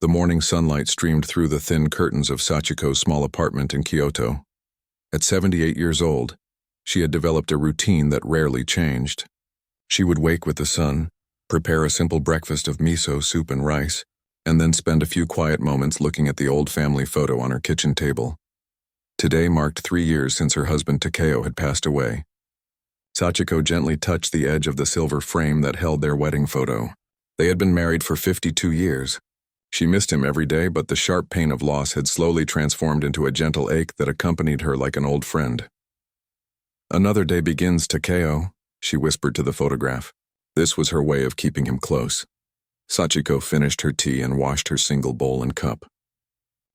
The morning sunlight streamed through the thin curtains of Sachiko's small apartment in Kyoto. At 78 years old, she had developed a routine that rarely changed. She would wake with the sun, prepare a simple breakfast of miso soup and rice, and then spend a few quiet moments looking at the old family photo on her kitchen table. Today marked 3 years since her husband Takeo had passed away. Sachiko gently touched the edge of the silver frame that held their wedding photo. They had been married for 52 years. She missed him every day, but the sharp pain of loss had slowly transformed into a gentle ache that accompanied her like an old friend. "Another day begins, Takeo," she whispered to the photograph. This was her way of keeping him close. Sachiko finished her tea and washed her single bowl and cup.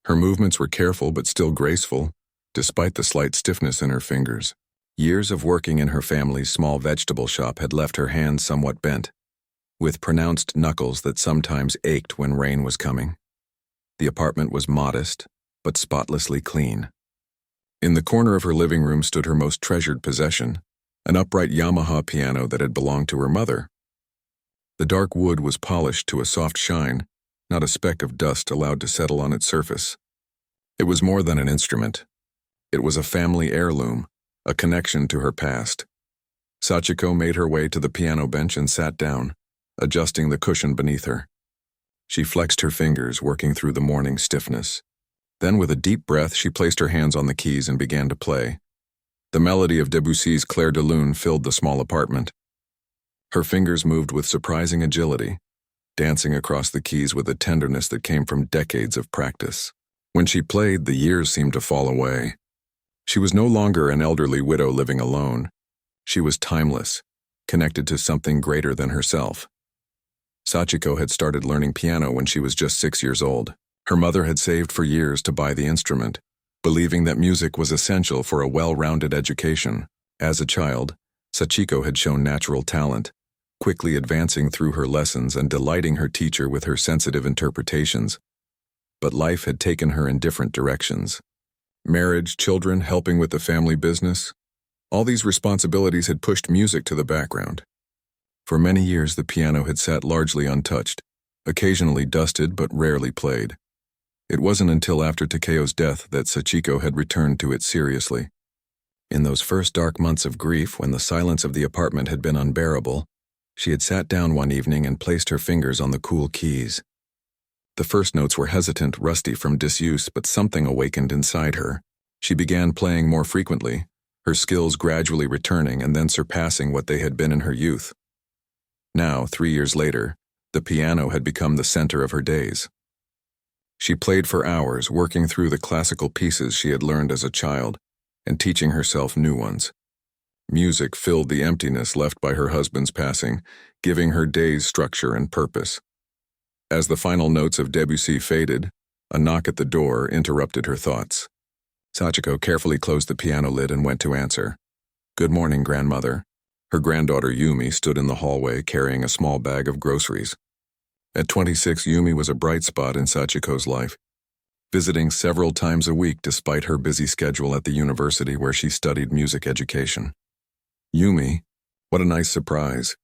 Her movements were careful but still graceful, despite the slight stiffness in her fingers. Years of working in her family's small vegetable shop had left her hands somewhat bent, with pronounced knuckles that sometimes ached when rain was coming. The apartment was modest, but spotlessly clean. In the corner of her living room stood her most treasured possession, an upright Yamaha piano that had belonged to her mother. The dark wood was polished to a soft shine, not a speck of dust allowed to settle on its surface. It was more than an instrument. It was a family heirloom, a connection to her past. Sachiko made her way to the piano bench and sat down, adjusting the cushion beneath her. She flexed her fingers, working through the morning stiffness. Then, with a deep breath, she placed her hands on the keys and began to play. The melody of Debussy's Clair de Lune filled the small apartment. Her fingers moved with surprising agility, dancing across the keys with a tenderness that came from decades of practice. When she played, the years seemed to fall away. She was no longer an elderly widow living alone. She was timeless, connected to something greater than herself. Sachiko had started learning piano when she was just 6 years old. Her mother had saved for years to buy the instrument, believing that music was essential for a well-rounded education. As a child, Sachiko had shown natural talent, quickly advancing through her lessons and delighting her teacher with her sensitive interpretations. But life had taken her in different directions. Marriage, children, helping with the family business. All these responsibilities had pushed music to the background. For many years, the piano had sat largely untouched, occasionally dusted but rarely played. It wasn't until after Takeo's death that Sachiko had returned to it seriously. In those first dark months of grief, when the silence of the apartment had been unbearable, she had sat down one evening and placed her fingers on the cool keys. The first notes were hesitant, rusty from disuse, but something awakened inside her. She began playing more frequently, her skills gradually returning and then surpassing what they had been in her youth. Now, 3 years later, the piano had become the center of her days. She played for hours, working through the classical pieces she had learned as a child and teaching herself new ones. Music filled the emptiness left by her husband's passing, giving her days structure and purpose. As the final notes of Debussy faded, a knock at the door interrupted her thoughts. Sachiko carefully closed the piano lid and went to answer. "Good morning, grandmother." Her granddaughter Yumi stood in the hallway carrying a small bag of groceries. At 26, Yumi was a bright spot in Sachiko's life, visiting several times a week despite her busy schedule at the university where she studied music education. "Yumi, what a nice surprise."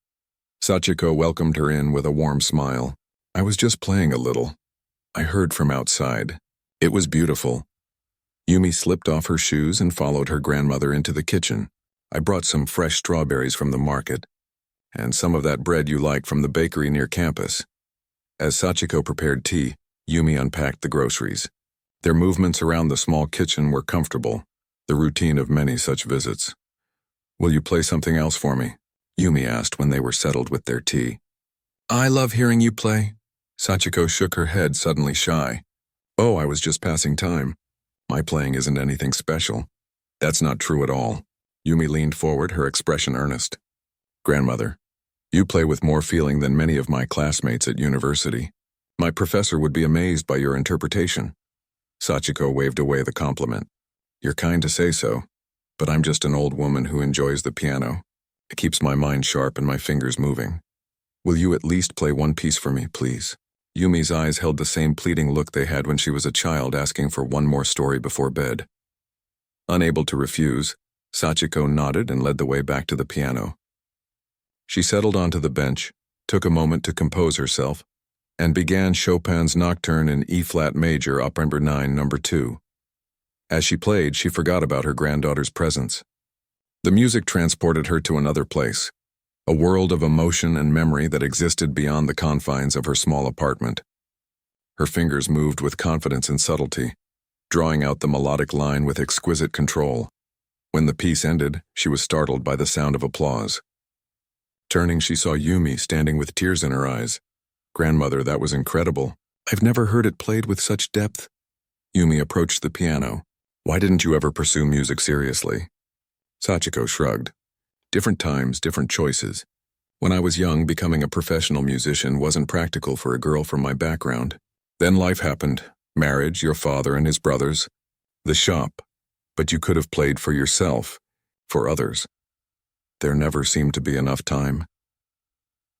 Sachiko welcomed her in with a warm smile. "I was just playing a little. I heard from outside. It was beautiful." Yumi slipped off her shoes and followed her grandmother into the kitchen. "I brought some fresh strawberries from the market, and some of that bread you like from the bakery near campus." As Sachiko prepared tea, Yumi unpacked the groceries. Their movements around the small kitchen were comfortable, the routine of many such visits. "Will you play something else for me?" Yumi asked when they were settled with their tea. "I love hearing you play." Sachiko shook her head, suddenly shy. "Oh, I was just passing time. My playing isn't anything special." "That's not true at all." Yumi leaned forward, her expression earnest. "Grandmother, you play with more feeling than many of my classmates at university. My professor would be amazed by your interpretation." Sachiko waved away the compliment. "You're kind to say so, but I'm just an old woman who enjoys the piano. It keeps my mind sharp and my fingers moving. Will you at least play one piece for me, please?" Yumi's eyes held the same pleading look they had when she was a child asking for one more story before bed. Unable to refuse, Sachiko nodded and led the way back to the piano. She settled onto the bench, took a moment to compose herself, and began Chopin's Nocturne in E-flat major, Op. number 9, number 2. As she played, she forgot about her granddaughter's presence. The music transported her to another place, a world of emotion and memory that existed beyond the confines of her small apartment. Her fingers moved with confidence and subtlety, drawing out the melodic line with exquisite control. When the piece ended, she was startled by the sound of applause. Turning, she saw Yumi standing with tears in her eyes. "Grandmother, that was incredible. I've never heard it played with such depth." Yumi approached the piano. "Why didn't you ever pursue music seriously?" Sachiko shrugged. "Different times, different choices. When I was young, becoming a professional musician wasn't practical for a girl from my background. Then life happened. Marriage, your father and his brothers, the shop. But you could have played for yourself, for others. There never seemed to be enough time."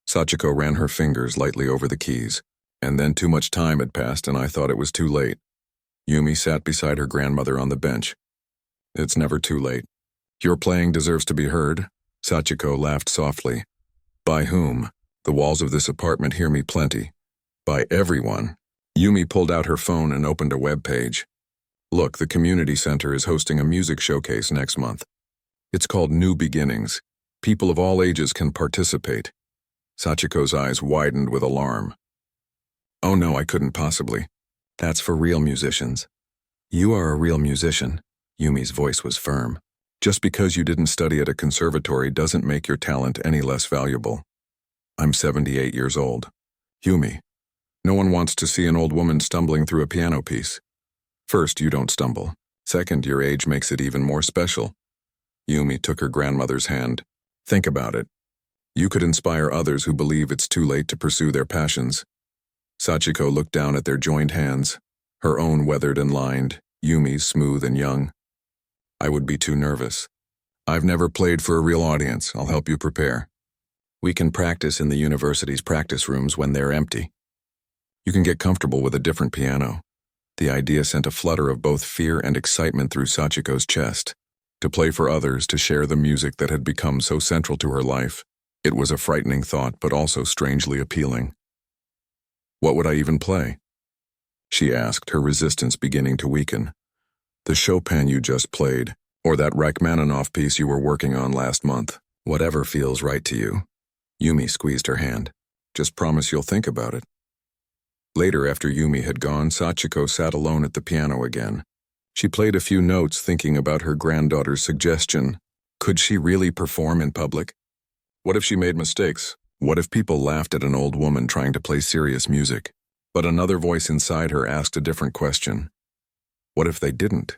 Sachiko ran her fingers lightly over the keys, and then too much time had passed and I thought it was too late. Yumi sat beside her grandmother on the bench. "It's never too late. Your playing deserves to be heard." Sachiko laughed softly. "By whom? The walls of this apartment hear me plenty. By everyone." Yumi pulled out her phone and opened a web page. "Look, the community center is hosting a music showcase next month. It's called New Beginnings. People of all ages can participate." Sachiko's eyes widened with alarm. "Oh no, I couldn't possibly. That's for real musicians." "You are a real musician." Yumi's voice was firm. "Just because you didn't study at a conservatory doesn't make your talent any less valuable." "I'm 78 years old. Yumi, no one wants to see an old woman stumbling through a piano piece. First, you don't stumble. Second, your age makes it even more special." Yumi took her grandmother's hand. "Think about it. You could inspire others who believe it's too late to pursue their passions." Sachiko looked down at their joined hands, her own weathered and lined, Yumi's smooth and young. "I would be too nervous. I've never played for a real audience. I'll help you prepare. We can practice in the university's practice rooms when they're empty. You can get comfortable with a different piano." The idea sent a flutter of both fear and excitement through Sachiko's chest. To play for others, to share the music that had become so central to her life. It was a frightening thought, but also strangely appealing. "What would I even play?" she asked, her resistance beginning to weaken. "The Chopin you just played, or that Rachmaninoff piece you were working on last month. Whatever feels right to you." Yumi squeezed her hand. "Just promise you'll think about it." Later, after Yumi had gone, Sachiko sat alone at the piano again. She played a few notes, thinking about her granddaughter's suggestion. Could she really perform in public? What if she made mistakes? What if people laughed at an old woman trying to play serious music? But another voice inside her asked a different question. What if they didn't?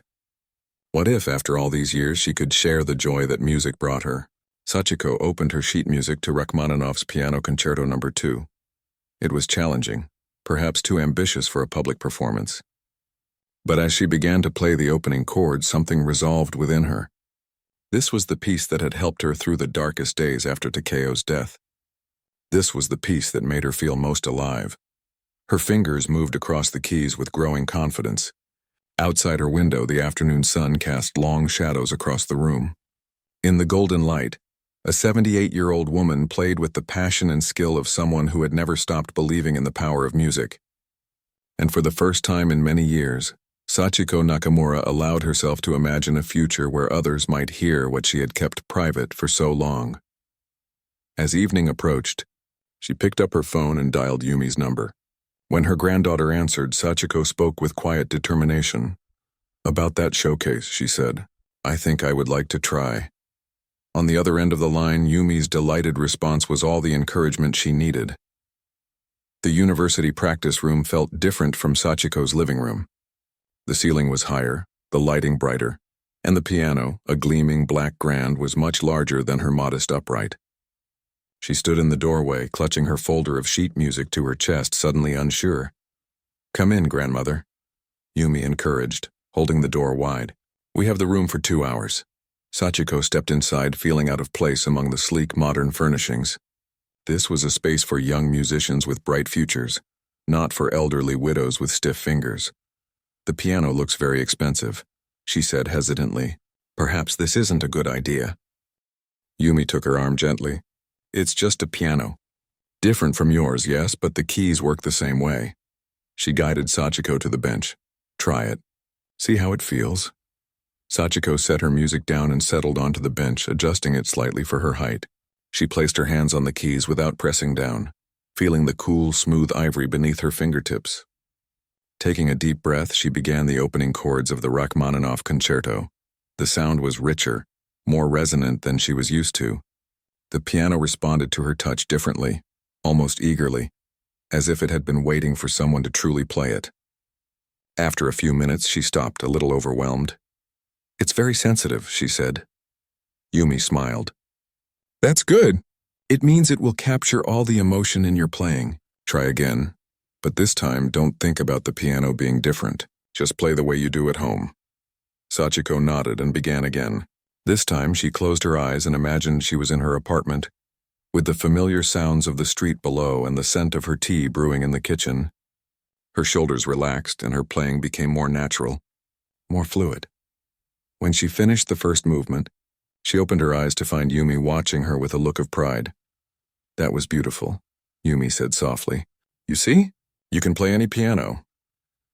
What if, after all these years, she could share the joy that music brought her? Sachiko opened her sheet music to Rachmaninoff's Piano Concerto No. 2. It was challenging, perhaps too ambitious for a public performance. But as she began to play the opening chords, something resolved within her. This was the piece that had helped her through the darkest days after Takeo's death. This was the piece that made her feel most alive. Her fingers moved across the keys with growing confidence. Outside her window, the afternoon sun cast long shadows across the room. In the golden light, a 78-year-old woman played with the passion and skill of someone who had never stopped believing in the power of music. And for the first time in many years, Sachiko Nakamura allowed herself to imagine a future where others might hear what she had kept private for so long. As evening approached, she picked up her phone and dialed Yumi's number. When her granddaughter answered, Sachiko spoke with quiet determination. "About that showcase," she said. "I think I would like to try." On the other end of the line, Yumi's delighted response was all the encouragement she needed. The university practice room felt different from Sachiko's living room. The ceiling was higher, the lighting brighter, and the piano, a gleaming black grand, was much larger than her modest upright. She stood in the doorway, clutching her folder of sheet music to her chest, suddenly unsure. "Come in, grandmother," Yumi encouraged, holding the door wide. "We have the room for 2 hours." Sachiko stepped inside, feeling out of place among the sleek modern furnishings. This was a space for young musicians with bright futures, not for elderly widows with stiff fingers. "The piano looks very expensive," she said hesitantly. "Perhaps this isn't a good idea." Yumi took her arm gently. "It's just a piano. Different from yours, yes, but the keys work the same way. She guided Sachiko to the bench. Try it. See how it feels? Sachiko set her music down and settled onto the bench, adjusting it slightly for her height. She placed her hands on the keys without pressing down, feeling the cool, smooth ivory beneath her fingertips. Taking a deep breath, she began the opening chords of the Rachmaninoff concerto. The sound was richer, more resonant than she was used to. The piano responded to her touch differently, almost eagerly, as if it had been waiting for someone to truly play it. After a few minutes, she stopped, a little overwhelmed. "It's very sensitive," she said. Yumi smiled. "That's good. It means it will capture all the emotion in your playing. Try again. But this time, don't think about the piano being different. Just play the way you do at home." Sachiko nodded and began again. This time, she closed her eyes and imagined she was in her apartment, with the familiar sounds of the street below and the scent of her tea brewing in the kitchen. Her shoulders relaxed and her playing became more natural, more fluid. When she finished the first movement, she opened her eyes to find Yumi watching her with a look of pride. "That was beautiful," Yumi said softly. "You see? You can play any piano."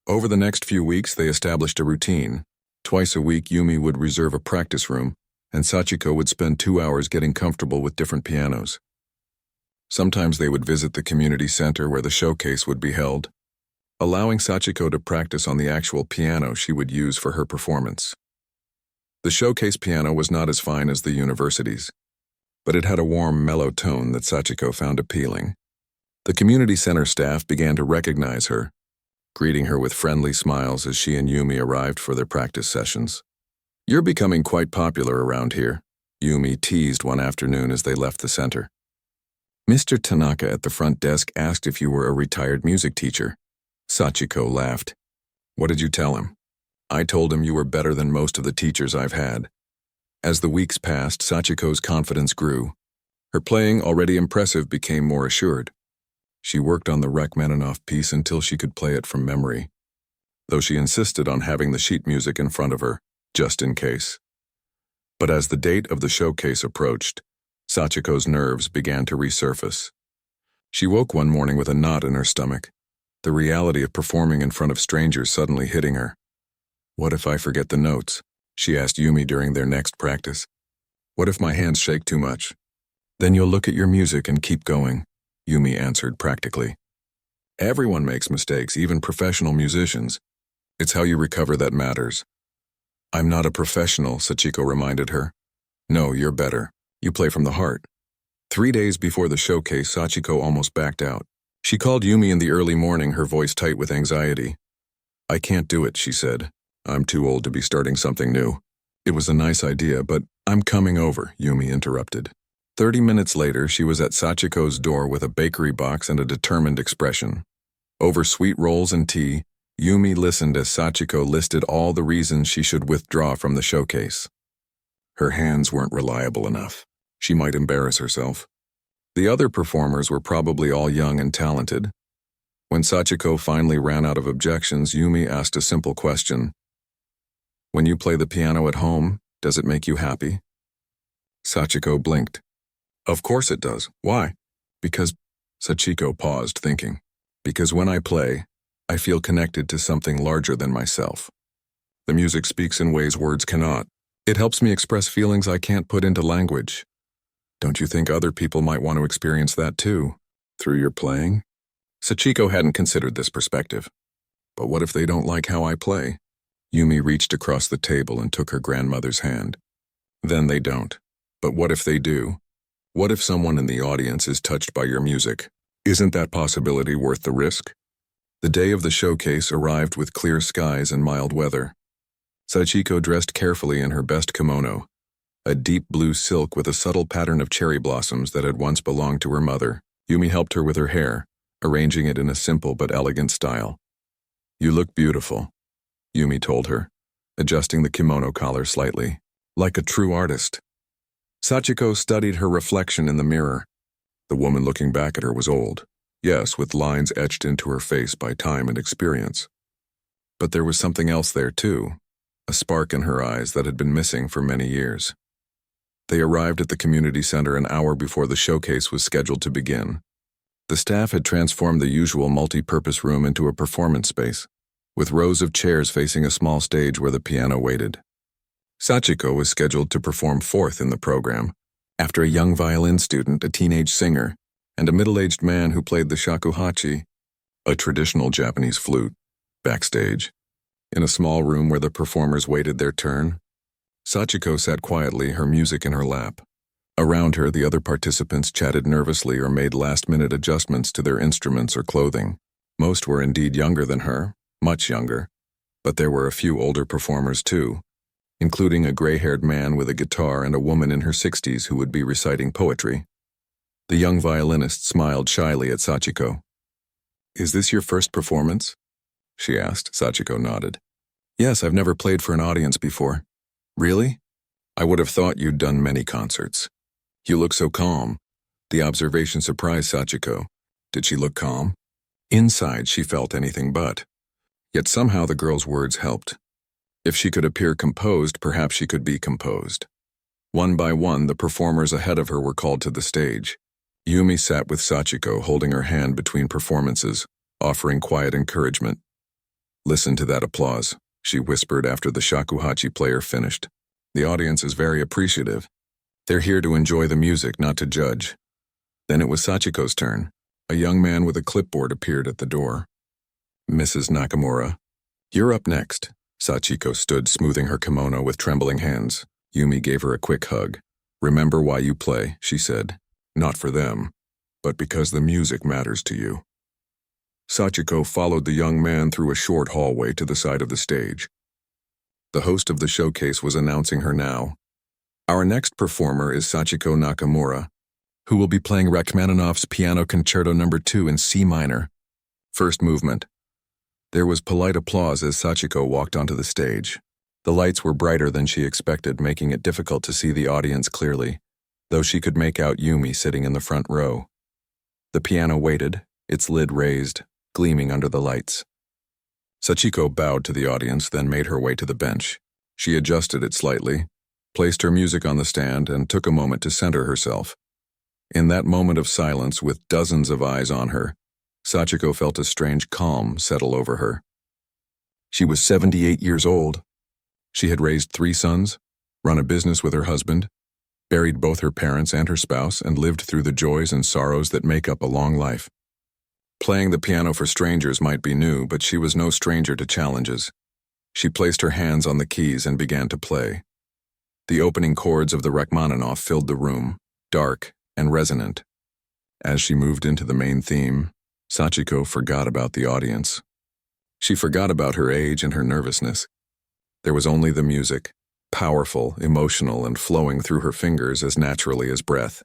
Over the next few weeks, they established a routine. Twice a week, Yumi would reserve a practice room, and Sachiko would spend 2 hours getting comfortable with different pianos. Sometimes they would visit the community center where the showcase would be held, allowing Sachiko to practice on the actual piano she would use for her performance. The showcase piano was not as fine as the university's, but it had a warm, mellow tone that Sachiko found appealing. The community center staff began to recognize her, greeting her with friendly smiles as she and Yumi arrived for their practice sessions. "You're becoming quite popular around here," Yumi teased one afternoon as they left the center. Mr. Tanaka at the front desk asked if you were a retired music teacher. Sachiko laughed. "What did you tell him?" "I told him you were better than most of the teachers I've had." As the weeks passed, Sachiko's confidence grew. Her playing, already impressive, became more assured. She worked on the Rachmaninoff piece until she could play it from memory, though she insisted on having the sheet music in front of her, just in case. But as the date of the showcase approached, Sachiko's nerves began to resurface. She woke one morning with a knot in her stomach, the reality of performing in front of strangers suddenly hitting her. "What if I forget the notes?" she asked Yumi during their next practice. "What if my hands shake too much?" "Then you'll look at your music and keep going," Yumi answered practically. "Everyone makes mistakes, even professional musicians. It's how you recover that matters." "I'm not a professional," Sachiko reminded her. "No, you're better. You play from the heart." 3 days before the showcase, Sachiko almost backed out. She called Yumi in the early morning, her voice tight with anxiety. "I can't do it," she said. "I'm too old to be starting something new." "It was a nice idea, but I'm coming over," Yumi interrupted. 30 minutes later, she was at Sachiko's door with a bakery box and a determined expression. Over sweet rolls and tea, Yumi listened as Sachiko listed all the reasons she should withdraw from the showcase. Her hands weren't reliable enough. She might embarrass herself. The other performers were probably all young and talented. When Sachiko finally ran out of objections, Yumi asked a simple question. "When you play the piano at home, does it make you happy?" Sachiko blinked. "Of course it does. Why?" "Because," Sachiko paused, thinking, "because when I play, I feel connected to something larger than myself. The music speaks in ways words cannot. It helps me express feelings I can't put into language. Don't you think other people might want to experience that too, through your playing?" Sachiko hadn't considered this perspective. "But what if they don't like how I play?" Yumi reached across the table and took her grandmother's hand. "Then they don't. But what if they do? What if someone in the audience is touched by your music? Isn't that possibility worth the risk?" The day of the showcase arrived with clear skies and mild weather. Sachiko dressed carefully in her best kimono, a deep blue silk with a subtle pattern of cherry blossoms that had once belonged to her mother. Yumi helped her with her hair, arranging it in a simple but elegant style. "You look beautiful," Yumi told her, adjusting the kimono collar slightly. "Like a true artist." Sachiko studied her reflection in the mirror. The woman looking back at her was old, yes, with lines etched into her face by time and experience. But there was something else there too, a spark in her eyes that had been missing for many years. They arrived at the community center an hour before the showcase was scheduled to begin. The staff had transformed the usual multi-purpose room into a performance space, with rows of chairs facing a small stage where the piano waited. Sachiko was scheduled to perform fourth in the program, after a young violin student, a teenage singer, and a middle-aged man who played the shakuhachi, a traditional Japanese flute, backstage. In a small room where the performers waited their turn, Sachiko sat quietly, her music in her lap. Around her, the other participants chatted nervously or made last-minute adjustments to their instruments or clothing. Most were indeed younger than her, much younger, but there were a few older performers too, including a gray-haired man with a guitar and a woman in her 60s who would be reciting poetry. The young violinist smiled shyly at Sachiko. "Is this your first performance?" she asked. Sachiko nodded. "Yes, I've never played for an audience before." "Really? I would have thought you'd done many concerts. You look so calm." The observation surprised Sachiko. Did she look calm? Inside, she felt anything but. Yet somehow the girl's words helped. If she could appear composed, perhaps she could be composed. One by one, the performers ahead of her were called to the stage. Yumi sat with Sachiko, holding her hand between performances, offering quiet encouragement. "Listen to that applause," she whispered after the shakuhachi player finished. "The audience is very appreciative. They're here to enjoy the music, not to judge." Then it was Sachiko's turn. A young man with a clipboard appeared at the door. "Mrs. Nakamura, you're up next." Sachiko stood, smoothing her kimono with trembling hands. Yumi gave her a quick hug. "Remember why you play," she said. "Not for them, but because the music matters to you." Sachiko followed the young man through a short hallway to the side of the stage. The host of the showcase was announcing her now. "Our next performer is Sachiko Nakamura, who will be playing Rachmaninoff's Piano Concerto No. 2 in C minor. First movement." There was polite applause as Sachiko walked onto the stage. The lights were brighter than she expected, making it difficult to see the audience clearly, though she could make out Yumi sitting in the front row. The piano waited, its lid raised, gleaming under the lights. Sachiko bowed to the audience, then made her way to the bench. She adjusted it slightly, placed her music on the stand, and took a moment to center herself. In that moment of silence, with dozens of eyes on her, Sachiko felt a strange calm settle over her. She was 78 years old. She had raised 3 sons, run a business with her husband, buried both her parents and her spouse, and lived through the joys and sorrows that make up a long life. Playing the piano for strangers might be new, but she was no stranger to challenges. She placed her hands on the keys and began to play. The opening chords of the Rachmaninoff filled the room, dark and resonant. As she moved into the main theme, Sachiko forgot about the audience. She forgot about her age and her nervousness. There was only the music, powerful, emotional, and flowing through her fingers as naturally as breath.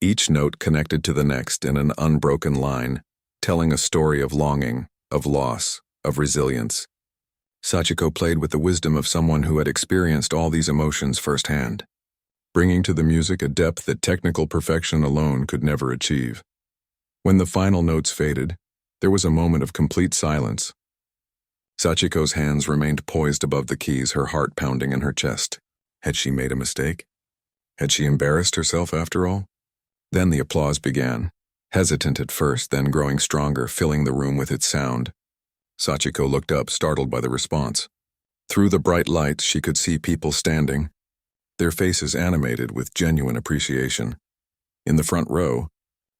Each note connected to the next in an unbroken line, telling a story of longing, of loss, of resilience. Sachiko played with the wisdom of someone who had experienced all these emotions firsthand, bringing to the music a depth that technical perfection alone could never achieve. When the final notes faded, there was a moment of complete silence. Sachiko's hands remained poised above the keys, her heart pounding in her chest. Had she made a mistake? Had she embarrassed herself after all? Then the applause began, hesitant at first, then growing stronger, filling the room with its sound. Sachiko looked up, startled by the response. Through the bright lights, she could see people standing, their faces animated with genuine appreciation. In the front row,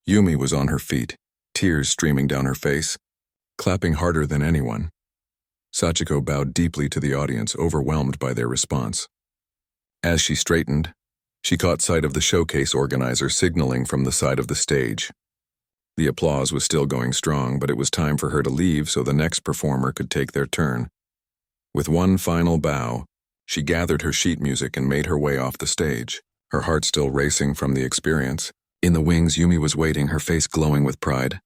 Yumi was on her feet, tears streaming down her face, clapping harder than anyone. Sachiko bowed deeply to the audience, overwhelmed by their response. As she straightened, she caught sight of the showcase organizer signaling from the side of the stage. The applause was still going strong, but it was time for her to leave so the next performer could take their turn. With one final bow, she gathered her sheet music and made her way off the stage, her heart still racing from the experience. In the wings, Yumi was waiting, her face glowing with pride.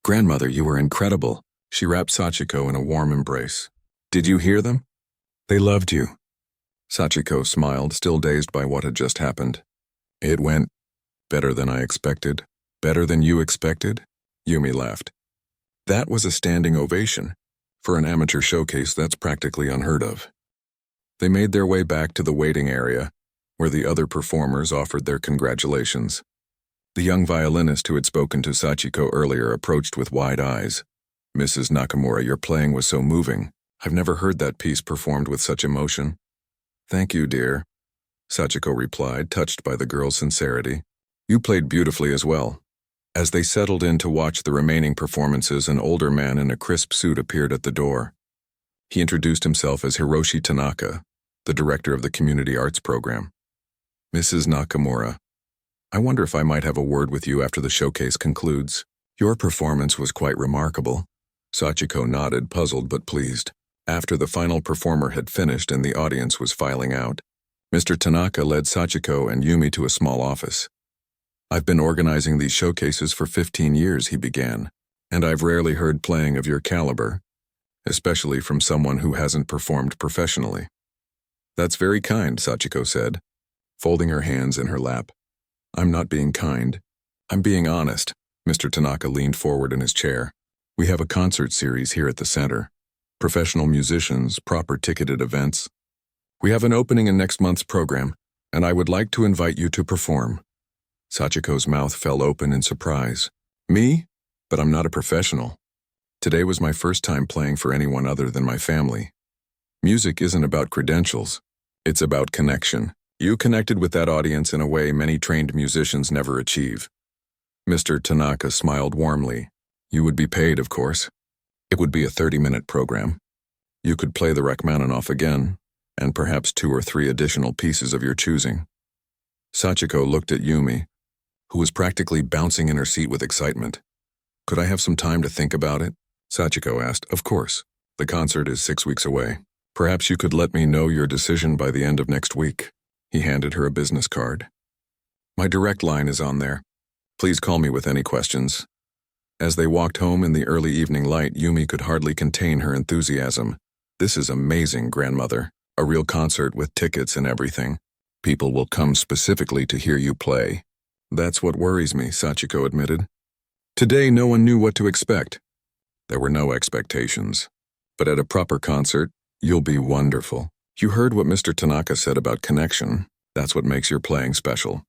"Grandmother, you were incredible." She wrapped Sachiko in a warm embrace. "Did you hear them? They loved you." Sachiko smiled, still dazed by what had just happened. "It went better than I expected." "Better than you expected?" Yumi laughed. That was a standing ovation. For an amateur showcase, that's practically unheard of. They made their way back to the waiting area, where the other performers offered their congratulations. The young violinist who had spoken to Sachiko earlier approached with wide eyes. "Mrs. Nakamura, your playing was so moving. I've never heard that piece performed with such emotion." "Thank you, dear," Sachiko replied, touched by the girl's sincerity. "You played beautifully as well." As they settled in to watch the remaining performances, an older man in a crisp suit appeared at the door. He introduced himself as Hiroshi Tanaka, the director of the community arts program. "Mrs. Nakamura, I wonder if I might have a word with you after the showcase concludes. Your performance was quite remarkable." Sachiko nodded, puzzled but pleased. After the final performer had finished and the audience was filing out, Mr. Tanaka led Sachiko and Yumi to a small office. "I've been organizing these showcases for 15 years, he began, "and I've rarely heard playing of your caliber, especially from someone who hasn't performed professionally." "That's very kind," Sachiko said, folding her hands in her lap. "I'm not being kind. I'm being honest." Mr. Tanaka leaned forward in his chair. "We have a concert series here at the center. Professional musicians, proper ticketed events. We have an opening in next month's program, and I would like to invite you to perform." Sachiko's mouth fell open in surprise. "Me? But I'm not a professional. Today was my first time playing for anyone other than my family. Music isn't about credentials. It's about connection. You connected with that audience in a way many trained musicians never achieve." Mr. Tanaka smiled warmly. "You would be paid, of course. It would be a 30-minute program. You could play the Rachmaninoff again, and perhaps 2 or 3 additional pieces of your choosing." Sachiko looked at Yumi, who was practically bouncing in her seat with excitement. "Could I have some time to think about it?" Sachiko asked. "Of course. The concert is 6 weeks away. Perhaps you could let me know your decision by the end of next week." He handed her a business card. "My direct line is on there. Please call me with any questions." As they walked home in the early evening light, Yumi could hardly contain her enthusiasm. "This is amazing, grandmother. A real concert with tickets and everything. People will come specifically to hear you play." "That's what worries me," Sachiko admitted. "Today no one knew what to expect." "There were no expectations. But at a proper concert, you'll be wonderful. You heard what Mr. Tanaka said about connection. That's what makes your playing special."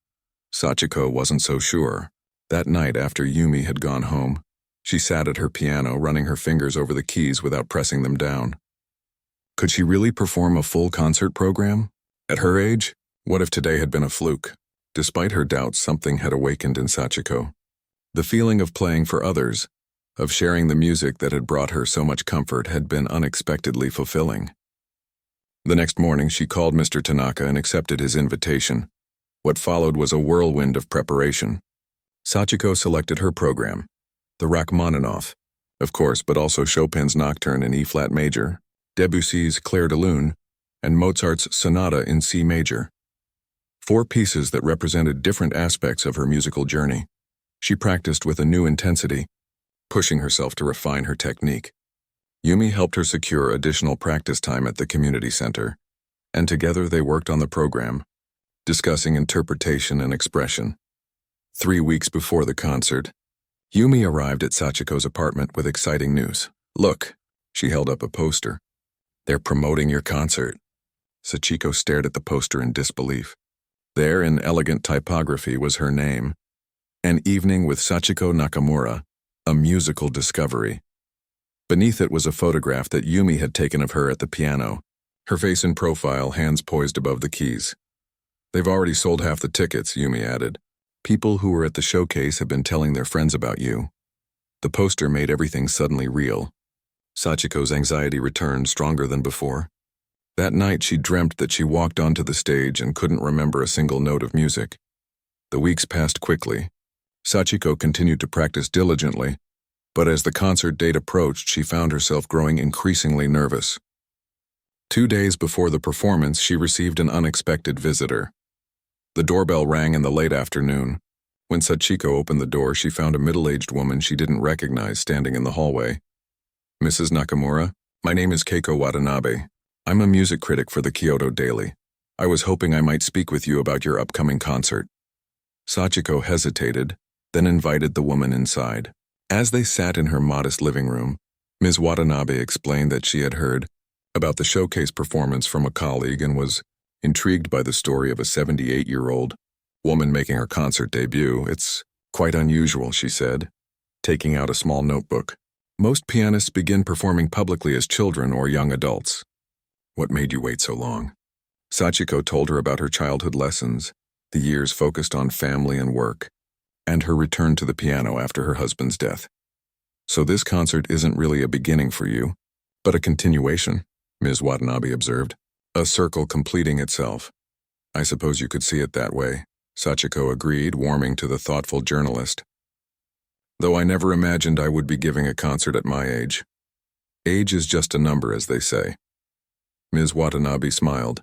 Sachiko wasn't so sure. That night after Yumi had gone home, she sat at her piano, running her fingers over the keys without pressing them down. Could she really perform a full concert program? At her age? What if today had been a fluke? Despite her doubts, something had awakened in Sachiko. The feeling of playing for others, of sharing the music that had brought her so much comfort, had been unexpectedly fulfilling. The next morning she called Mr. Tanaka and accepted his invitation. What followed was a whirlwind of preparation. Sachiko selected her program, the Rachmaninoff, of course, but also Chopin's Nocturne in E-flat major, Debussy's Clair de Lune, and Mozart's Sonata in C major. 4 pieces that represented different aspects of her musical journey. She practiced with a new intensity, pushing herself to refine her technique. Yumi helped her secure additional practice time at the community center, and together they worked on the program, discussing interpretation and expression. 3 weeks before the concert, Yumi arrived at Sachiko's apartment with exciting news. "Look," she held up a poster. "They're promoting your concert." Sachiko stared at the poster in disbelief. There, in elegant typography, was her name. "An Evening with Sachiko Nakamura, a Musical Discovery." Beneath it was a photograph that Yumi had taken of her at the piano, her face in profile, hands poised above the keys. "They've already sold half the tickets," Yumi added. "People who were at the showcase have been telling their friends about you." The poster made everything suddenly real. Sachiko's anxiety returned, stronger than before. That night she dreamt that she walked onto the stage and couldn't remember a single note of music. The weeks passed quickly. Sachiko continued to practice diligently, but as the concert date approached, she found herself growing increasingly nervous. 2 days before the performance, she received an unexpected visitor. The doorbell rang in the late afternoon. When Sachiko opened the door, she found a middle-aged woman she didn't recognize standing in the hallway. "Mrs. Nakamura, my name is Keiko Watanabe. I'm a music critic for the Kyoto Daily. I was hoping I might speak with you about your upcoming concert." Sachiko hesitated, then invited the woman inside. As they sat in her modest living room, Ms. Watanabe explained that she had heard about the showcase performance from a colleague and was intrigued by the story of a 78-year-old woman making her concert debut. "It's Quite unusual, she said, taking out a small notebook. Most pianists begin performing publicly as children or young adults. What made you wait so long? Sachiko told her about her childhood lessons, the years focused on family and work, and her return to the piano after her husband's death. So this concert isn't really a beginning for you, but a continuation, Ms. Watanabe observed, a circle completing itself. I suppose you could see it that way, Sachiko agreed, warming to the thoughtful journalist. Though I never imagined I would be giving a concert at my age. Age is just a number, as they say. Ms. Watanabe smiled.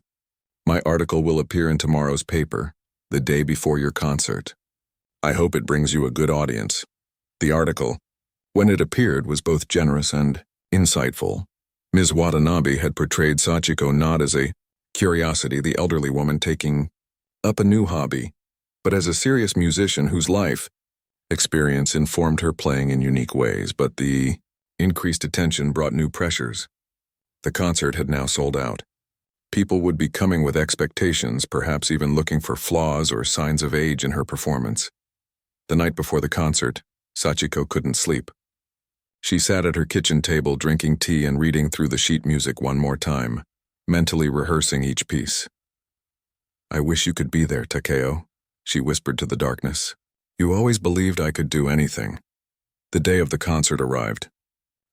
My article will appear in tomorrow's paper, the day before your concert. I hope it brings you a good audience. The article, when it appeared, was both generous and insightful. Ms. Watanabe had portrayed Sachiko not as a curiosity, the elderly woman taking up a new hobby, but as a serious musician whose life experience informed her playing in unique ways, but the increased attention brought new pressures. The concert had now sold out. People would be coming with expectations, perhaps even looking for flaws or signs of age in her performance. The night before the concert, Sachiko couldn't sleep. She sat at her kitchen table drinking tea and reading through the sheet music one more time, mentally rehearsing each piece. I wish you could be there, Takeo, she whispered to the darkness. You always believed I could do anything. The day of the concert arrived.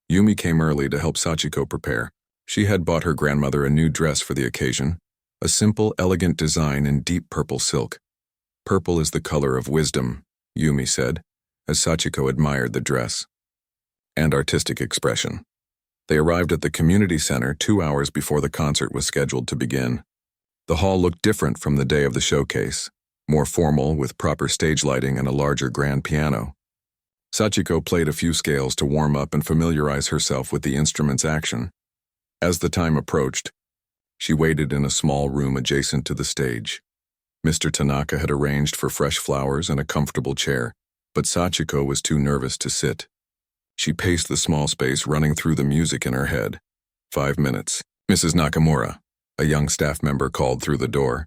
Yumi came early to help Sachiko prepare. She had bought her grandmother a new dress for the occasion, a simple, elegant design in deep purple silk. Purple is the color of wisdom, Yumi said, as Sachiko admired the dress and artistic expression. They arrived at the community center 2 hours before the concert was scheduled to begin. The hall looked different from the day of the showcase, more formal with proper stage lighting and a larger grand piano. Sachiko played a few scales to warm up and familiarize herself with the instrument's action. As the time approached, she waited in a small room adjacent to the stage. Mr. Tanaka had arranged for fresh flowers and a comfortable chair, but Sachiko was too nervous to sit. She paced the small space, running through the music in her head. 5 minutes. Mrs. Nakamura, a young staff member, called through the door.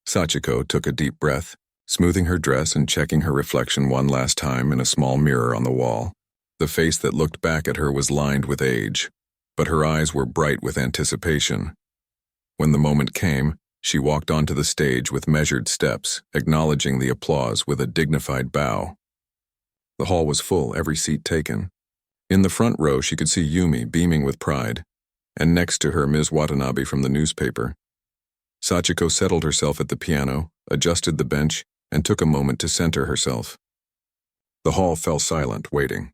Sachiko took a deep breath, smoothing her dress and checking her reflection one last time in a small mirror on the wall. The face that looked back at her was lined with age, but her eyes were bright with anticipation. When the moment came, she walked onto the stage with measured steps, acknowledging the applause with a dignified bow. The hall was full, every seat taken. In the front row, she could see Yumi beaming with pride, and next to her, Ms. Watanabe from the newspaper. Sachiko settled herself at the piano, adjusted the bench, and took a moment to center herself. The hall fell silent, waiting.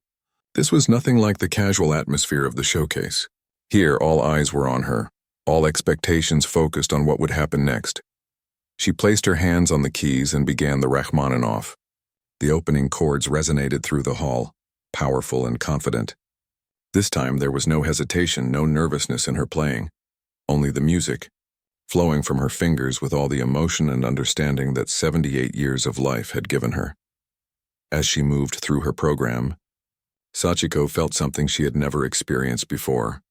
This was nothing like the casual atmosphere of the showcase. Here, all eyes were on her, all expectations focused on what would happen next. She placed her hands on the keys and began the Rachmaninoff. The opening chords resonated through the hall, powerful and confident. This time there was no hesitation, no nervousness in her playing, only the music, flowing from her fingers with all the emotion and understanding that 78 years of life had given her. As she moved through her program, Sachiko felt something she had never experienced before,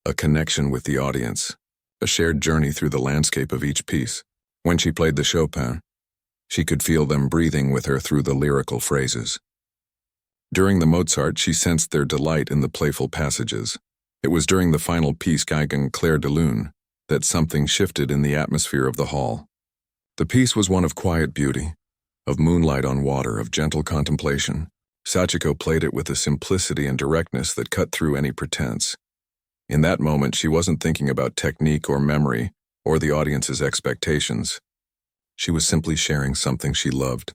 a connection with the audience, a shared journey through the landscape of each piece. When she played the Chopin, she could feel them breathing with her through the lyrical phrases. During the Mozart, she sensed their delight in the playful passages. It was during the final piece, Geigen Clair de Lune, that something shifted in the atmosphere of the hall. The piece was one of quiet beauty, of moonlight on water, of gentle contemplation. Sachiko played it with a simplicity and directness that cut through any pretense. In that moment, she wasn't thinking about technique or memory or the audience's expectations. She was simply sharing something she loved,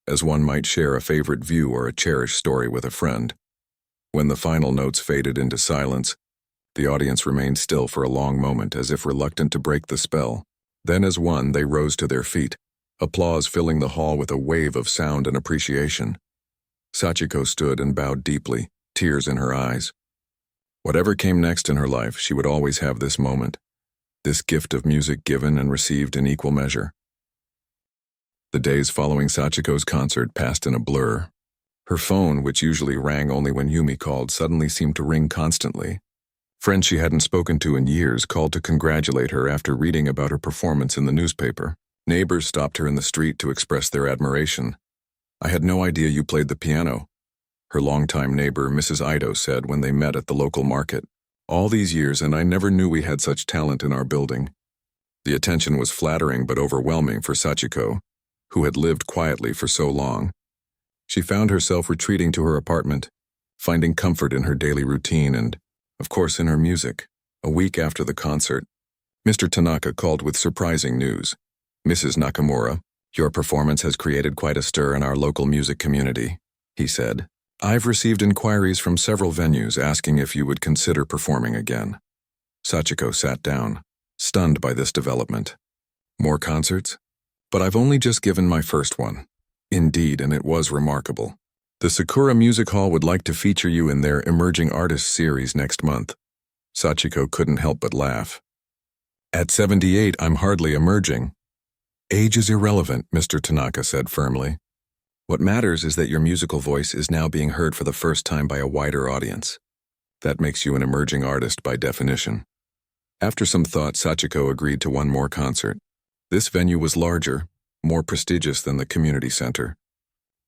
as one might share a favorite view or a cherished story with a friend. When the final notes faded into silence, the audience remained still for a long moment, as if reluctant to break the spell. Then as one, they rose to their feet, applause filling the hall with a wave of sound and appreciation. Sachiko stood and bowed deeply, tears in her eyes. Whatever came next in her life, she would always have this moment, this gift of music given and received in equal measure. The days following Sachiko's concert passed in a blur. Her phone, which usually rang only when Yumi called, suddenly seemed to ring constantly. Friends she hadn't spoken to in years called to congratulate her after reading about her performance in the newspaper. Neighbors stopped her in the street to express their admiration. "I had no idea you played the piano," her longtime neighbor, Mrs. Ido, said when they met at the local market. "All these years, and I never knew we had such talent in our building." The attention was flattering but overwhelming for Sachiko, who had lived quietly for so long. She found herself retreating to her apartment, finding comfort in her daily routine and, of course, in her music. A week after the concert, Mr. Tanaka called with surprising news. "Mrs. Nakamura, your performance has created quite a stir in our local music community," he said. "I've received inquiries from several venues asking if you would consider performing again." Sachiko sat down, stunned by this development. "More concerts? But I've only just given my first one." "Indeed, and it was remarkable. The Sakura Music Hall would like to feature you in their Emerging Artists series next month." Sachiko couldn't help but laugh. "At 78, I'm hardly emerging." "Age is irrelevant," Mr. Tanaka said firmly. "What matters is that your musical voice is now being heard for the first time by a wider audience. That makes you an emerging artist by definition." After some thought, Sachiko agreed to one more concert. This venue was larger, more prestigious than the community center.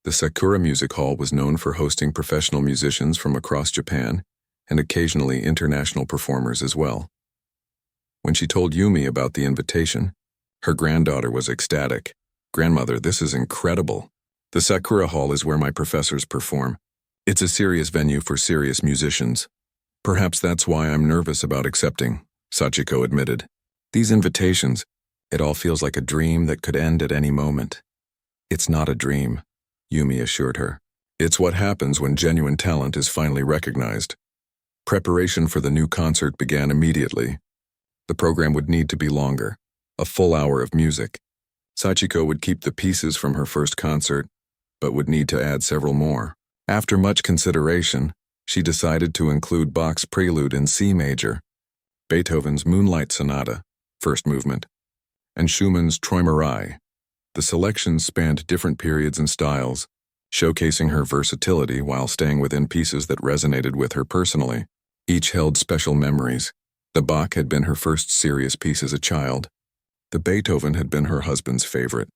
The Sakura Music Hall was known for hosting professional musicians from across Japan and occasionally international performers as well. When she told Yumi about the invitation, her granddaughter was ecstatic. "Grandmother, this is incredible. The Sakura Hall is where my professors perform. It's a serious venue for serious musicians. Perhaps that's why I'm nervous about accepting," Sachiko admitted. "These invitations, it all feels like a dream that could end at any moment." "It's not a dream," Yumi assured her. "It's what happens when genuine talent is finally recognized." Preparation for the new concert began immediately. The program would need to be longer, a full hour of music. Sachiko would keep the pieces from her first concert, but would need to add several more. After much consideration, she decided to include Bach's Prelude in C major, Beethoven's Moonlight Sonata, first movement, and Schumann's Träumerei. The selections spanned different periods and styles, showcasing her versatility while staying within pieces that resonated with her personally. Each held special memories. The Bach had been her first serious piece as a child. The Beethoven had been her husband's favorite.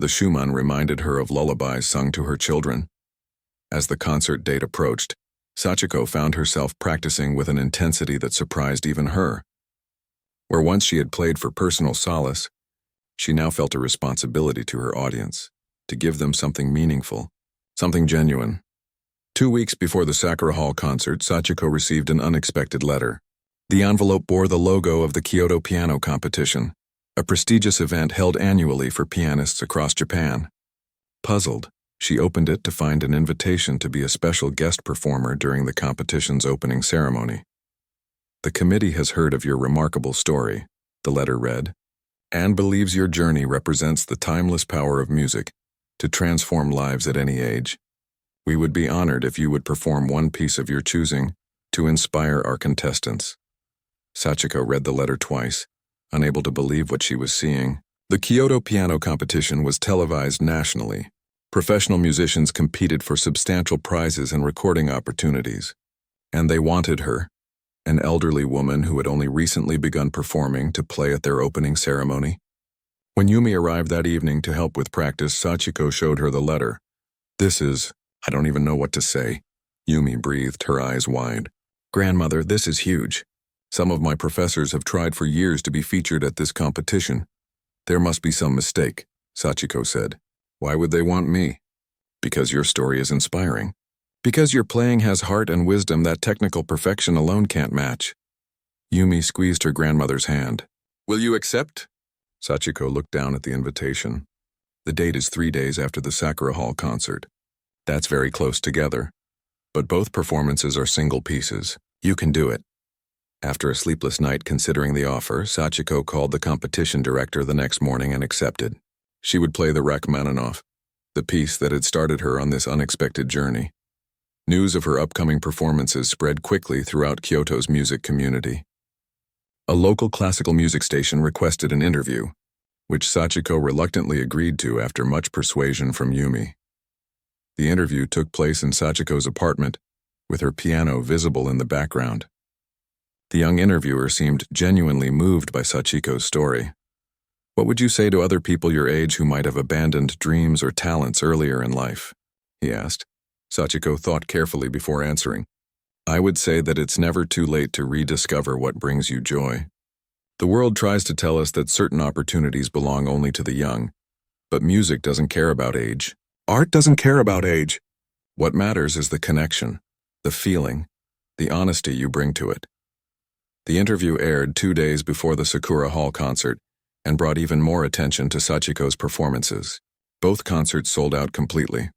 The Schumann reminded her of lullabies sung to her children. As the concert date approached, Sachiko found herself practicing with an intensity that surprised even her. Where once she had played for personal solace, she now felt a responsibility to her audience, to give them something meaningful, something genuine. 2 weeks before the Sakura Hall concert, Sachiko received an unexpected letter. The envelope bore the logo of the Kyoto Piano Competition, a prestigious event held annually for pianists across Japan. Puzzled, she opened it to find an invitation to be a special guest performer during the competition's opening ceremony. "The committee has heard of your remarkable story," the letter read, "and believes your journey represents the timeless power of music to transform lives at any age. We would be honored if you would perform one piece of your choosing to inspire our contestants." Sachiko read the letter twice, unable to believe what she was seeing. The Kyoto Piano Competition was televised nationally. Professional musicians competed for substantial prizes and recording opportunities. And they wanted her, an elderly woman who had only recently begun performing, to play at their opening ceremony. When Yumi arrived that evening to help with practice, Sachiko showed her the letter. I don't even know what to say." Yumi breathed, her eyes wide. "Grandmother, this is huge. Some of my professors have tried for years to be featured at this competition. There must be some mistake," Sachiko said. "Why would they want me?" "Because your story is inspiring. Because your playing has heart and wisdom that technical perfection alone can't match." Yumi squeezed her grandmother's hand. "Will you accept?" Sachiko looked down at the invitation. "The date is 3 days after the Sakura Hall concert. That's very close together. But both performances are single pieces. You can do it." After a sleepless night considering the offer, Sachiko called the competition director the next morning and accepted. She would play the Rachmaninoff, the piece that had started her on this unexpected journey. News of her upcoming performances spread quickly throughout Kyoto's music community. A local classical music station requested an interview, which Sachiko reluctantly agreed to after much persuasion from Yumi. The interview took place in Sachiko's apartment, with her piano visible in the background. The young interviewer seemed genuinely moved by Sachiko's story. What would you say to other people your age who might have abandoned dreams or talents earlier in life? He asked. Sachiko thought carefully before answering. I would say that it's never too late to rediscover what brings you joy. The world tries to tell us that certain opportunities belong only to the young, but music doesn't care about age. Art doesn't care about age. What matters is the connection, the feeling, the honesty you bring to it. The interview aired 2 days before the Sakura Hall concert and brought even more attention to Sachiko's performances. Both concerts sold out completely.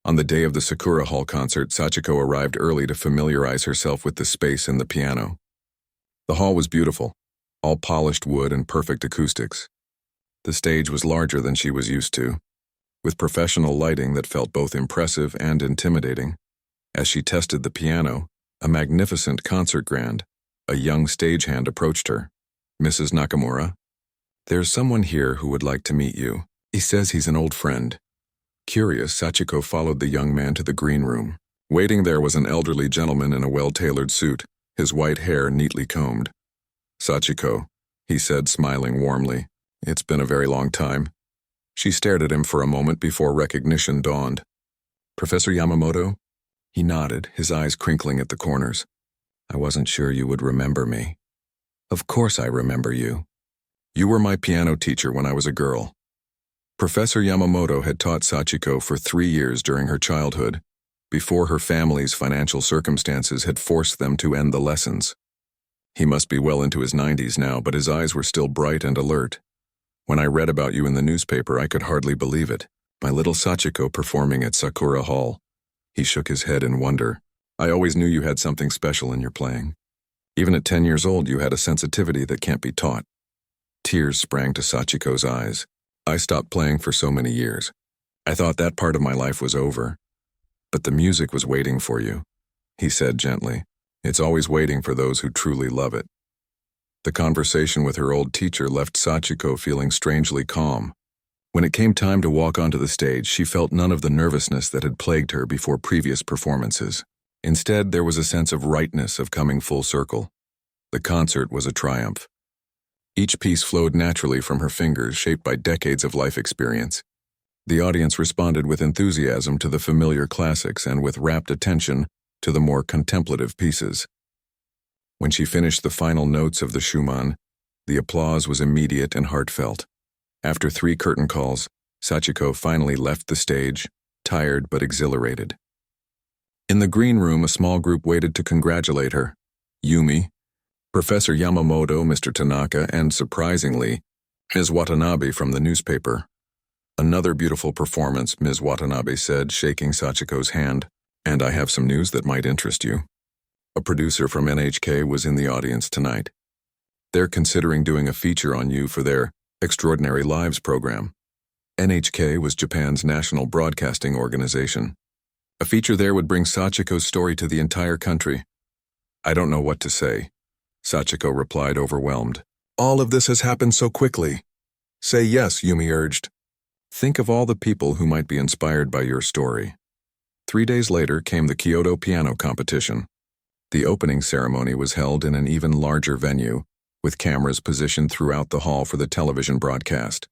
On the day of the Sakura Hall concert, Sachiko arrived early to familiarize herself with the space and the piano. The hall was beautiful, all polished wood and perfect acoustics. The stage was larger than she was used to, with professional lighting that felt both impressive and intimidating. As she tested the piano, a magnificent concert grand, a young stagehand approached her. Mrs. Nakamura, there's someone here who would like to meet you. He says he's an old friend. Curious, Sachiko followed the young man to the green room. Waiting there was an elderly gentleman in a well-tailored suit, his white hair neatly combed. Sachiko, he said, smiling warmly. It's been a very long time. She stared at him for a moment before recognition dawned. Professor Yamamoto? He nodded, his eyes crinkling at the corners. I wasn't sure you would remember me. Of course I remember you. You were my piano teacher when I was a girl. Professor Yamamoto had taught Sachiko for 3 years during her childhood, before her family's financial circumstances had forced them to end the lessons. He must be well into his 90s now, but his eyes were still bright and alert. When I read about you in the newspaper, I could hardly believe it. My little Sachiko performing at Sakura Hall. He shook his head in wonder. I always knew you had something special in your playing. Even at 10 years old, you had a sensitivity that can't be taught. Tears sprang to Sachiko's eyes. I stopped playing for so many years. I thought that part of my life was over. But the music was waiting for you, he said gently. It's always waiting for those who truly love it. The conversation with her old teacher left Sachiko feeling strangely calm. When it came time to walk onto the stage, she felt none of the nervousness that had plagued her before previous performances. Instead, there was a sense of rightness of coming full circle. The concert was a triumph. Each piece flowed naturally from her fingers, shaped by decades of life experience. The audience responded with enthusiasm to the familiar classics and with rapt attention to the more contemplative pieces. When she finished the final notes of the Schumann, the applause was immediate and heartfelt. After 3 curtain calls, Sachiko finally left the stage, tired but exhilarated. In the green room, a small group waited to congratulate her. Yumi, Professor Yamamoto, Mr. Tanaka, and, surprisingly, Ms. Watanabe from the newspaper. Another beautiful performance, Ms. Watanabe said, shaking Sachiko's hand. And I have some news that might interest you. A producer from NHK was in the audience tonight. They're considering doing a feature on you for their Extraordinary Lives program. NHK was Japan's national broadcasting organization. A feature there would bring Sachiko's story to the entire country. I don't know what to say. Sachiko replied, overwhelmed. All of this has happened so quickly. Say yes, Yumi urged. Think of all the people who might be inspired by your story. 3 days later came the Kyoto Piano Competition. The opening ceremony was held in an even larger venue, with cameras positioned throughout the hall for the television broadcast.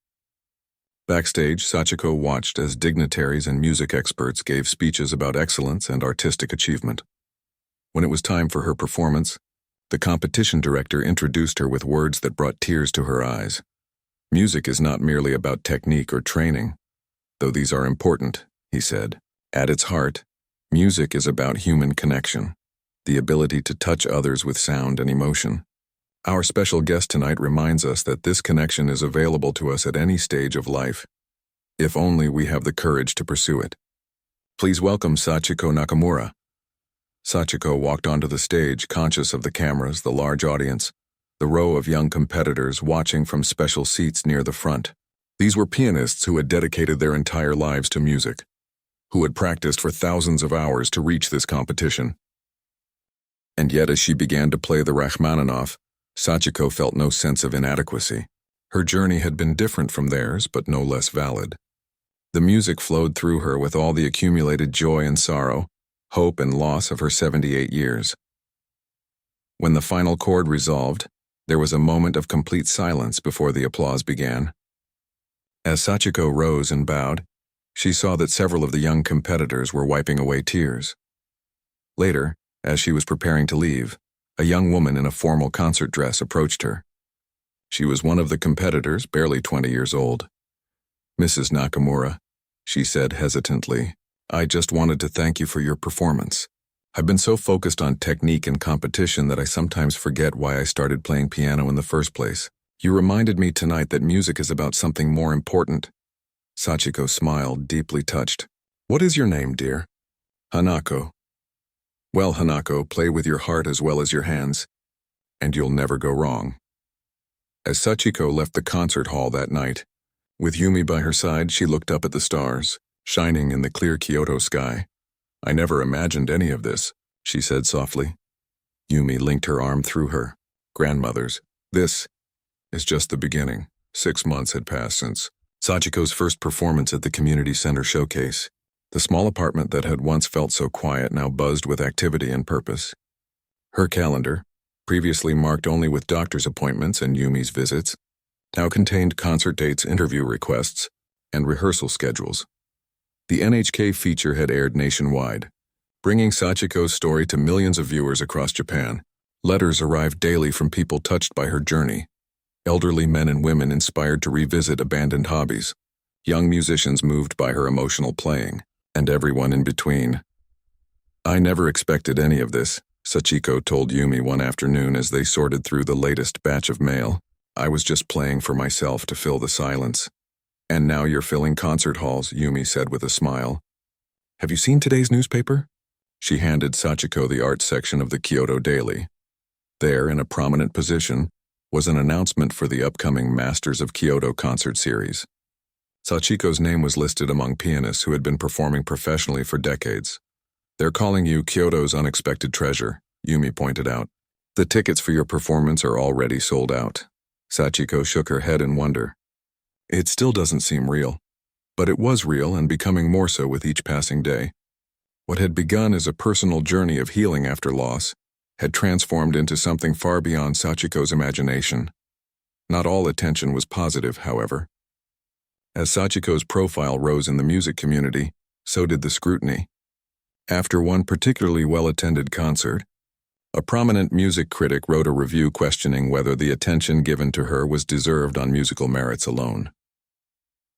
Backstage, Sachiko watched as dignitaries and music experts gave speeches about excellence and artistic achievement. When it was time for her performance, the competition director introduced her with words that brought tears to her eyes. Music is not merely about technique or training, though these are important, he said. At its heart, music is about human connection, the ability to touch others with sound and emotion. Our special guest tonight reminds us that this connection is available to us at any stage of life, if only we have the courage to pursue it. Please welcome Sachiko Nakamura. Sachiko walked onto the stage, conscious of the cameras, the large audience, the row of young competitors watching from special seats near the front. These were pianists who had dedicated their entire lives to music, who had practiced for thousands of hours to reach this competition. And yet, as she began to play the Rachmaninoff, Sachiko felt no sense of inadequacy. Her journey had been different from theirs, but no less valid. The music flowed through her with all the accumulated joy and sorrow, hope and loss of her 78 years. When the final chord resolved, There was a moment of complete silence before the applause began. As Sachiko rose and bowed, she saw that several of the young competitors were wiping away tears. Later, as she was preparing to leave, a young woman in a formal concert dress approached her. She was one of the competitors, barely 20 years old. "Mrs. Nakamura," she said hesitantly, "I just wanted to thank you for your performance. I've been so focused on technique and competition that I sometimes forget why I started playing piano in the first place. You reminded me tonight that music is about something more important." Sachiko smiled, deeply touched. "What is your name, dear?" "Hanako." "Well, Hanako, play with your heart as well as your hands, and you'll never go wrong." As Sachiko left the concert hall that night, with Yumi by her side, she looked up at the stars, shining in the clear Kyoto sky. "I never imagined any of this," she said softly. Yumi linked her arm through her. "Grandmother's. This is just the beginning." 6 months had passed since Sachiko's first performance at the community center showcase. The small apartment that had once felt so quiet now buzzed with activity and purpose. Her calendar, previously marked only with doctor's appointments and Yumi's visits, now contained concert dates, interview requests, and rehearsal schedules. The NHK feature had aired nationwide, bringing Sachiko's story to millions of viewers across Japan. Letters arrived daily from people touched by her journey. Elderly men and women inspired to revisit abandoned hobbies, young musicians moved by her emotional playing, and everyone in between. "I never expected any of this," Sachiko told Yumi one afternoon as they sorted through the latest batch of mail. "I was just playing for myself to fill the silence." "And now you're filling concert halls," Yumi said with a smile. "Have you seen today's newspaper?" She handed Sachiko the art section of the Kyoto Daily. There, in a prominent position, was an announcement for the upcoming Masters of Kyoto concert series. Sachiko's name was listed among pianists who had been performing professionally for decades. "They're calling you Kyoto's unexpected treasure," Yumi pointed out. "The tickets for your performance are already sold out." Sachiko shook her head in wonder. It still doesn't seem real. But it was real and becoming more so with each passing day. What had begun as a personal journey of healing after loss had transformed into something far beyond Sachiko's imagination. Not all attention was positive, however. As Sachiko's profile rose in the music community, so did the scrutiny. After one particularly well-attended concert, a prominent music critic wrote a review questioning whether the attention given to her was deserved on musical merits alone.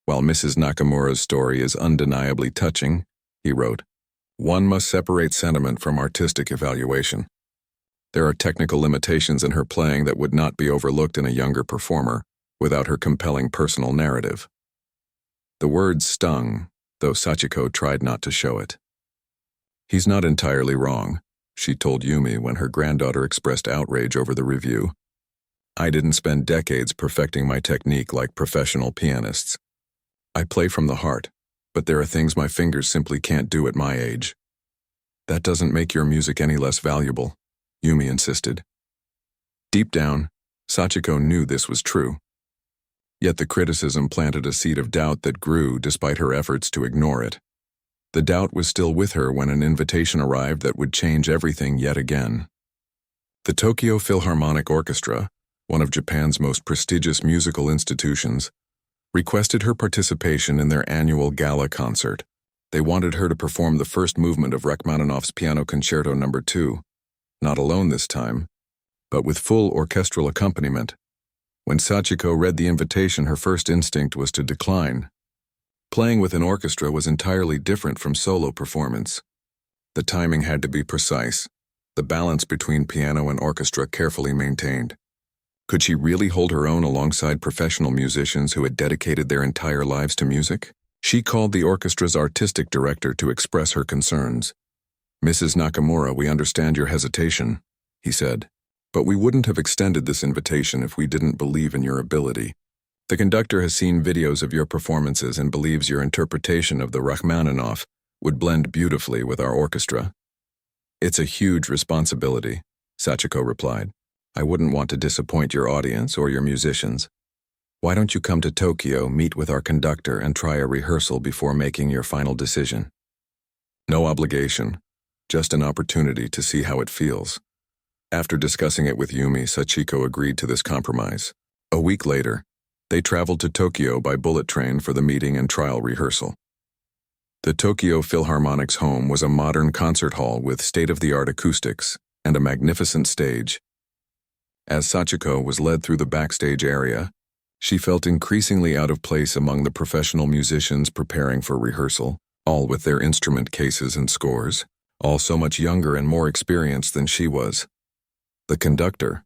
"While Mrs. Nakamura's story is undeniably touching," he wrote, "one must separate sentiment from artistic evaluation. There are technical limitations in her playing that would not be overlooked in a younger performer without her compelling personal narrative." The words stung, though Sachiko tried not to show it. "He's not entirely wrong," she told Yumi when her granddaughter expressed outrage over the review. "I didn't spend decades perfecting my technique like professional pianists. I play from the heart, but there are things my fingers simply can't do at my age." "That doesn't make your music any less valuable," Yumi insisted. Deep down, Sachiko knew this was true. Yet the criticism planted a seed of doubt that grew despite her efforts to ignore it. The doubt was still with her when an invitation arrived that would change everything yet again. The Tokyo Philharmonic Orchestra, one of Japan's most prestigious musical institutions, requested her participation in their annual gala concert. They wanted her to perform the first movement of Rachmaninoff's Piano Concerto No. 2, not alone this time, but with full orchestral accompaniment. When Sachiko read the invitation, her first instinct was to decline. Playing with an orchestra was entirely different from solo performance. The timing had to be precise, the balance between piano and orchestra carefully maintained. Could she really hold her own alongside professional musicians who had dedicated their entire lives to music? She called the orchestra's artistic director to express her concerns. "Mrs. Nakamura, we understand your hesitation," he said, "but we wouldn't have extended this invitation if we didn't believe in your ability. The conductor has seen videos of your performances and believes your interpretation of the Rachmaninoff would blend beautifully with our orchestra." "It's a huge responsibility," Sachiko replied. "I wouldn't want to disappoint your audience or your musicians. Why don't you come to Tokyo, meet with our conductor, and try a rehearsal before making your final decision?" "No obligation, just an opportunity to see how it feels." After discussing it with Yumi, Sachiko agreed to this compromise. A week later, they traveled to Tokyo by bullet train for the meeting and trial rehearsal. The Tokyo Philharmonic's home was a modern concert hall with state-of-the-art acoustics and a magnificent stage. As Sachiko was led through the backstage area, she felt increasingly out of place among the professional musicians preparing for rehearsal, all with their instrument cases and scores, all so much younger and more experienced than she was. The conductor,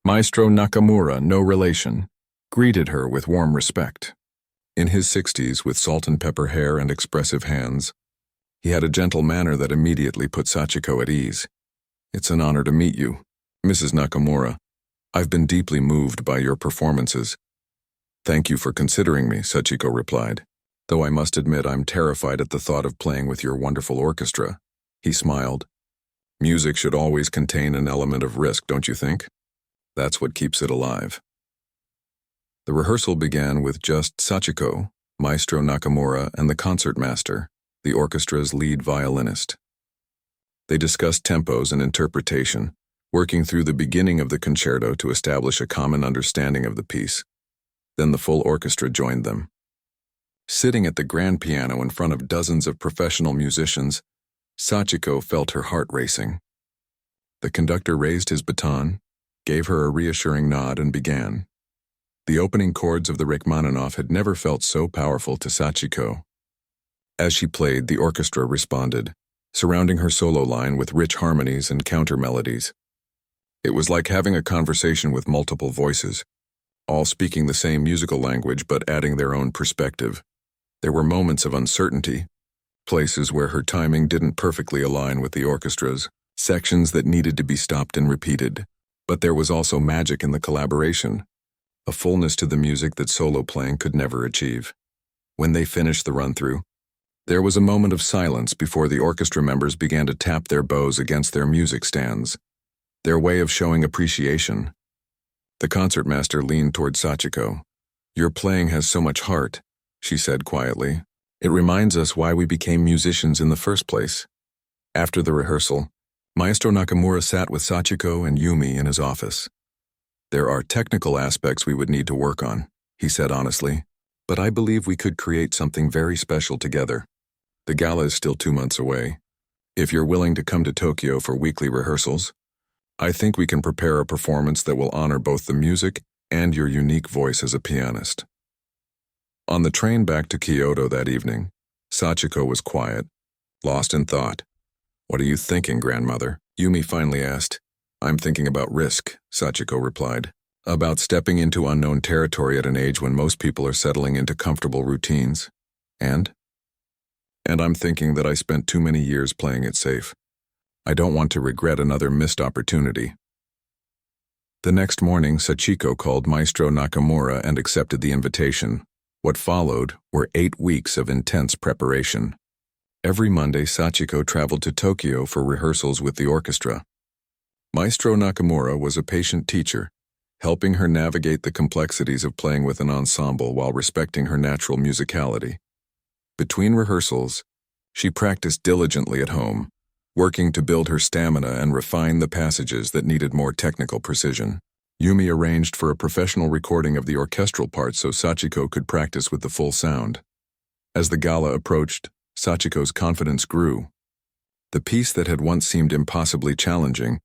Maestro Nakamura, no relation, greeted her with warm respect. In his 60s, with salt and pepper hair and expressive hands, he had a gentle manner that immediately put Sachiko at ease. "It's an honor to meet you, Mrs. Nakamura. I've been deeply moved by your performances." "Thank you for considering me," Sachiko replied, "though I must admit I'm terrified at the thought of playing with your wonderful orchestra." He smiled. "Music should always contain an element of risk, don't you think? That's what keeps it alive." The rehearsal began with just Sachiko, Maestro Nakamura, and the concertmaster, the orchestra's lead violinist. They discussed tempos and interpretation, working through the beginning of the concerto to establish a common understanding of the piece. Then the full orchestra joined them. Sitting at the grand piano in front of dozens of professional musicians, Sachiko felt her heart racing. The conductor raised his baton, gave her a reassuring nod, and began. The opening chords of the Rachmaninoff had never felt so powerful to Sachiko. As she played, the orchestra responded, surrounding her solo line with rich harmonies and counter-melodies. It was like having a conversation with multiple voices, all speaking the same musical language but adding their own perspective. There were moments of uncertainty, places where her timing didn't perfectly align with the orchestra's, sections that needed to be stopped and repeated. But there was also magic in the collaboration, a fullness to the music that solo playing could never achieve. When they finished the run-through, there was a moment of silence before the orchestra members began to tap their bows against their music stands, their way of showing appreciation. The concertmaster leaned toward Sachiko. "Your playing has so much heart," she said quietly. "It reminds us why we became musicians in the first place." After the rehearsal, Maestro Nakamura sat with Sachiko and Yumi in his office. "There are technical aspects we would need to work on," he said honestly, "but I believe we could create something very special together. The gala is still 2 months away. If you're willing to come to Tokyo for weekly rehearsals, I think we can prepare a performance that will honor both the music and your unique voice as a pianist." On the train back to Kyoto that evening, Sachiko was quiet, lost in thought. "What are you thinking, grandmother?" Yumi finally asked. "I'm thinking about risk," Sachiko replied. "About stepping into unknown territory at an age when most people are settling into comfortable routines. And I'm thinking that I spent too many years playing it safe. I don't want to regret another missed opportunity." The next morning, Sachiko called Maestro Nakamura and accepted the invitation. What followed were 8 weeks of intense preparation. Every Monday, Sachiko traveled to Tokyo for rehearsals with the orchestra. Maestro Nakamura was a patient teacher, helping her navigate the complexities of playing with an ensemble while respecting her natural musicality. Between rehearsals, she practiced diligently at home, working to build her stamina and refine the passages that needed more technical precision. Yumi arranged for a professional recording of the orchestral parts so Sachiko could practice with the full sound. As the gala approached, Sachiko's confidence grew. The piece that had once seemed impossibly challenging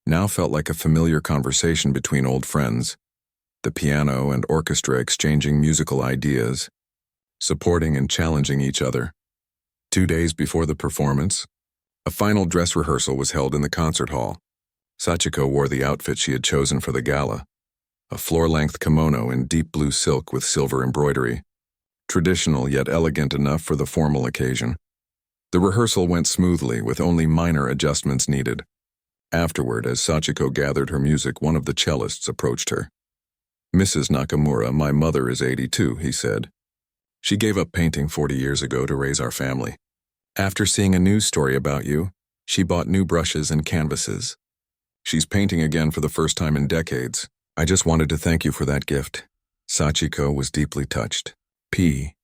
now felt like a familiar conversation between old friends, the piano and orchestra exchanging musical ideas, supporting and challenging each other. 2 days before the performance, a final dress rehearsal was held in the concert hall. Sachiko wore the outfit she had chosen for the gala, a floor-length kimono in deep blue silk with silver embroidery, traditional yet elegant enough for the formal occasion. The rehearsal went smoothly, with only minor adjustments needed. Afterward, as Sachiko gathered her music, one of the cellists approached her. "Mrs. Nakamura, my mother is 82, he said. "She gave up painting 40 years ago to raise our family. After seeing a news story about you, she bought new brushes and canvases. She's painting again for the first time in decades. I just wanted to thank you for that gift." Sachiko was deeply touched. P.